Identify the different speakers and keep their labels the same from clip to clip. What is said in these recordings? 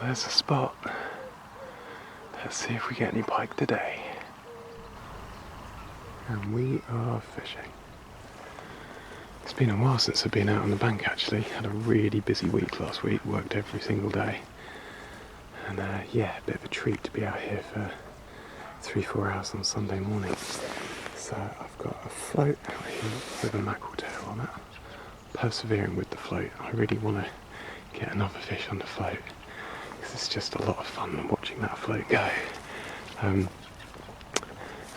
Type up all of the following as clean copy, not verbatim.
Speaker 1: There's a spot. Let's see if we get any pike today. And we are fishing. It's been a while since I've been out on the bank actually. Had a really busy week last week, worked every single day. And yeah, a bit of a treat to be out here for 3-4 hours on Sunday morning. So I've got a float out here with a mackerel tail on it. Persevering with the float. I really want to get another fish on the float. It's just a lot of fun watching that float go. And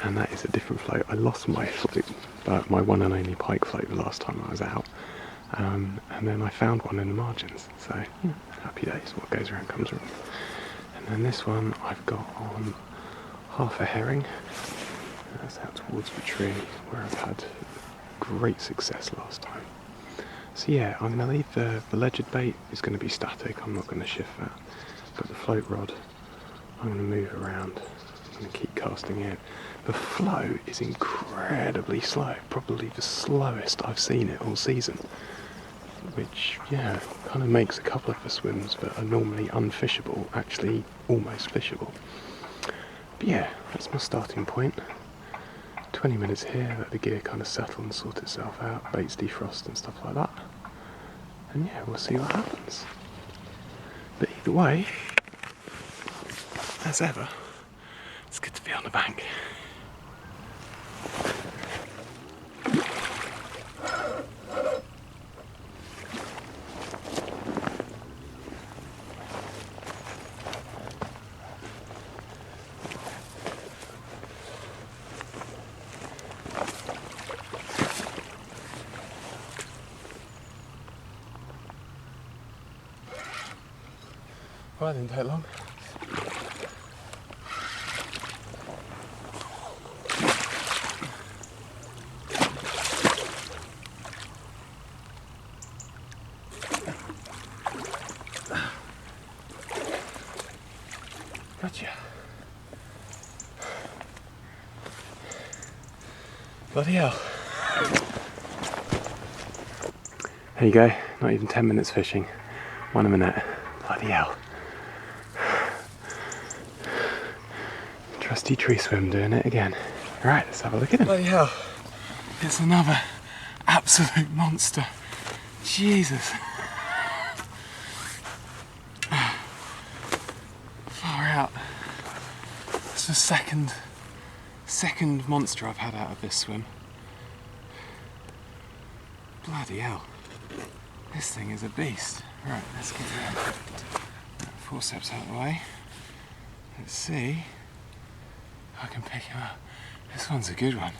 Speaker 1: that is a different float. I lost my float, my one and only pike float the last time I was out. And then I found one in the margins. So happy days, what goes around comes around. And then this one I've got on half a herring. That's out towards the tree where I've had great success last time. So yeah, I'm going to leave the legged bait is going to be static. I'm not going to shift that. But the float rod, I'm going to move around. I'm going to keep casting it. The flow is incredibly slow, probably the slowest I've seen it all season. Which, yeah, kind of makes a couple of the swims that are normally unfishable actually almost fishable. But yeah, that's my starting point. 20 minutes here, let the gear kind of settle and sort itself out, baits defrost and stuff like that. And yeah, we'll see what happens. But either way, as ever, it's good to be on the bank. Well, that didn't take long. Gotcha. Bloody hell. There you go, not even 10 minutes fishing. 1 a minute. Bloody hell. Trusty tree swim doing it again. Right, let's have a look at him. Bloody hell. It's another absolute monster. Jesus. Far out. It's the second monster I've had out of this swim. Bloody hell. This thing is a beast. Right, let's get the forceps out of the way. Let's see if I can pick him up. This one's a good one.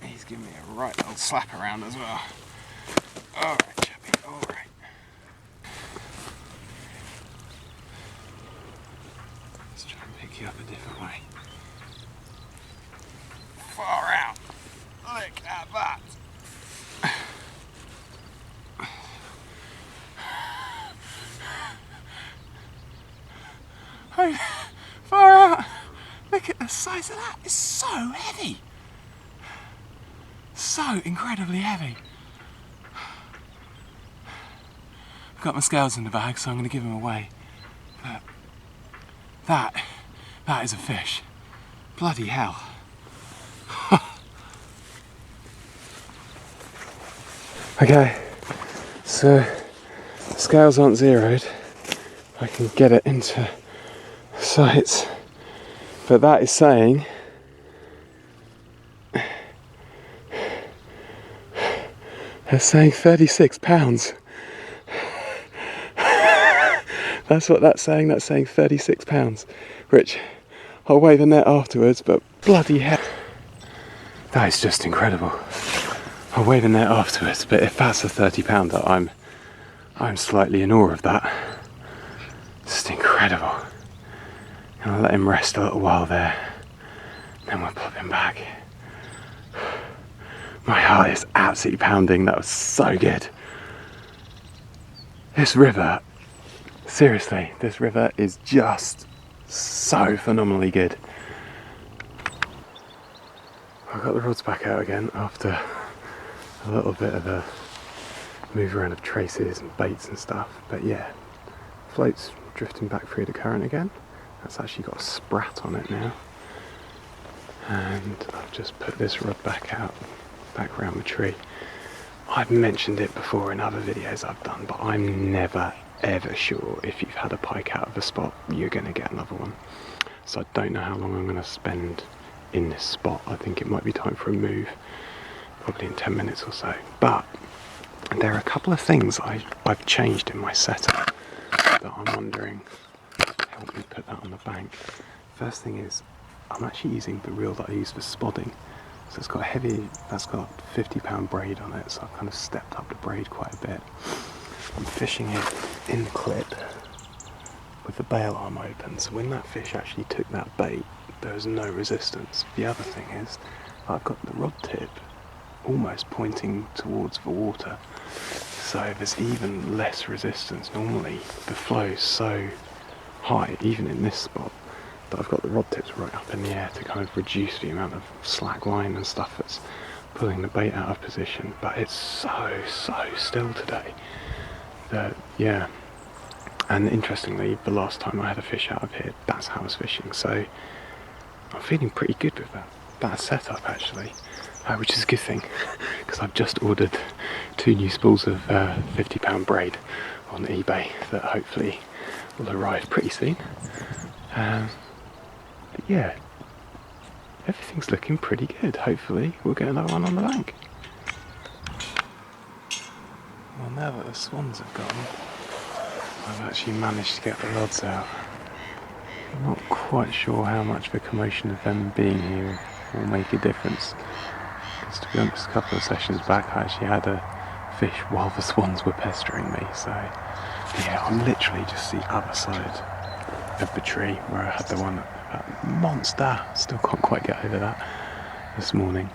Speaker 1: He's giving me a right old slap around as well. Alright, chappie, alright. Let's try and pick you up a different way. Far out. Look at that. Oh, far out. Look at the size of that. It's so heavy. So incredibly heavy. I've got my scales in the bag, so I'm going to give them away. But that is a fish. Bloody hell. Okay, so the scales aren't zeroed. I can get it into sights, but that is saying they're saying 36 pounds. That's what that's saying. That's saying 36 pounds. Which I'll weigh the net afterwards, but bloody hell, that is just incredible. I'll wave in there afterwards, but if that's a 30 pounder, I'm slightly in awe of that. Just incredible. And I'll let him rest a little while there, then we'll pop him back. My heart is absolutely pounding. That was so good. This river, seriously, this river is just so phenomenally good. I got the rods back out again after a little bit of a move around of traces and baits and stuff, but yeah, float's drifting back through the current again. That's actually got a sprat on it now, and I've just put this rod back out, back around the tree. I've mentioned it before in other videos I've done, but I'm never ever sure if you've had a pike out of a spot you're going to get another one. So I don't know how long I'm going to spend in this spot. I think it might be time for a move, probably in 10 minutes or so. But there are a couple of things I've changed in my setup that I'm wondering help me put that on the bank. First thing is, I'm actually using the reel that I use for spodding. So it's got a heavy, that's got 50-pound braid on it, so I've kind of stepped up the braid quite a bit. I'm fishing it in the clip with the bail arm open, so when that fish actually took that bait, there was no resistance. The other thing is, I've got the rod tip almost pointing towards the water, so there's even less resistance. Normally the flow is so high, even in this spot, that I've got the rod tips right up in the air to kind of reduce the amount of slack line and stuff that's pulling the bait out of position. But it's so still today that, yeah. And interestingly, the last time I had a fish out of here, that's how I was fishing. So I'm feeling pretty good with that setup actually, which is a good thing because I've just ordered 2 new spools of 50-pound braid on eBay that hopefully will arrive pretty soon. But yeah, everything's looking pretty good. Hopefully we'll get another one on the bank. Well, now that the swans have gone, I've actually managed to get the rods out. I'm not quite sure how much the commotion of them being here will make a difference, because to be honest, a couple of sessions back I actually had a fish while the swans were pestering me. So yeah, I'm literally just the other side of the tree where I had the one, that monster, still can't quite get over that, this morning.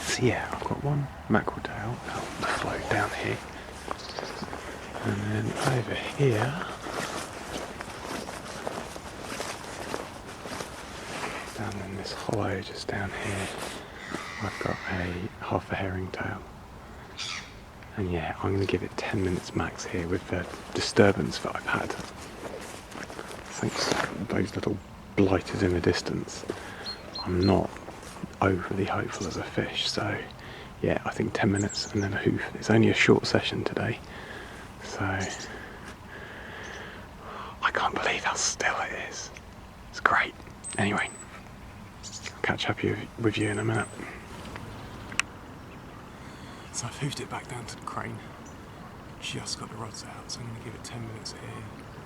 Speaker 1: So yeah, I've got one mackerel tail out the float down here, and then over here down in this hollow just down here I've got half a herring tail. And yeah, I'm going to give it 10 minutes max here with the disturbance that I've had. Thanks to those little blighters in the distance, I'm not overly hopeful as a fish. So yeah, I think 10 minutes and then a hoof. It's only a short session today, so I can't believe how still it is. It's great. Anyway, I'll catch up with you in a minute. So I've hoofed it back down to the crane. Just got the rods out, so I'm going to give it 10 minutes here.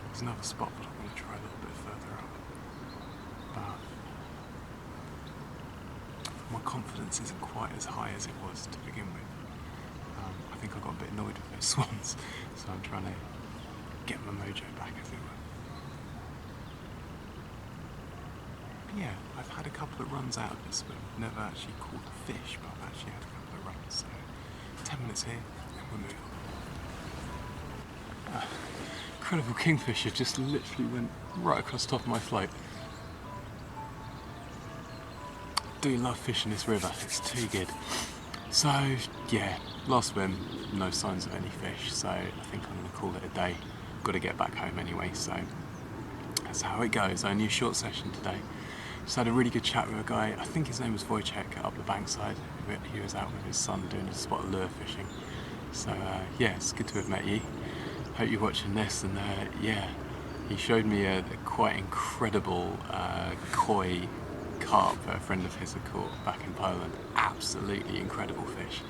Speaker 1: There's another spot that I'm going to try a little bit further up. But my confidence isn't quite as high as it was to begin with. I think I got a bit annoyed with those swans, so I'm trying to get my mojo back, as it were. But yeah, I've had a couple of runs out of this swim. Never actually caught a fish, but I've actually had a couple of runs. So 10 minutes here, and we'll move on. Incredible kingfisher just literally went right across the top of my float. Do love fishing this river, it's too good. So yeah, last swim, no signs of any fish, so I think I'm going to call it a day. Got to get back home anyway, so that's how it goes. Only a short session today. Just had a really good chat with a guy, I think his name was Wojciech, up the bankside. He was out with his son doing a spot of lure fishing. So yeah, it's good to have met you. Hope you're watching this, and yeah, he showed me a quite incredible koi carp that a friend of his had caught back in Poland. Absolutely incredible fish.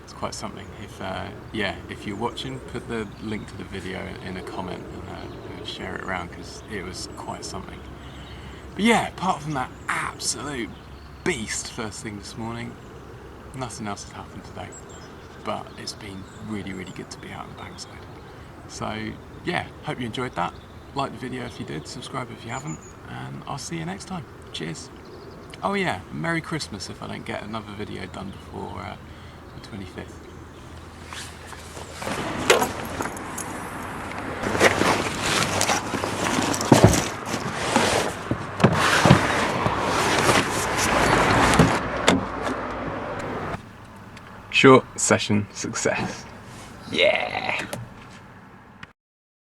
Speaker 1: It's quite something. If you're watching, put the link to the video in a comment and share it around, because it was quite something. But yeah, apart from that absolute beast first thing this morning, Nothing else has happened today, but it's been really, really good to be out on the bankside. So yeah, hope you enjoyed that. Like the video if you did, subscribe if you haven't, and I'll see you next time. Cheers. Oh yeah, Merry Christmas if I don't get another video done before the 25th. Short session success. Yeah!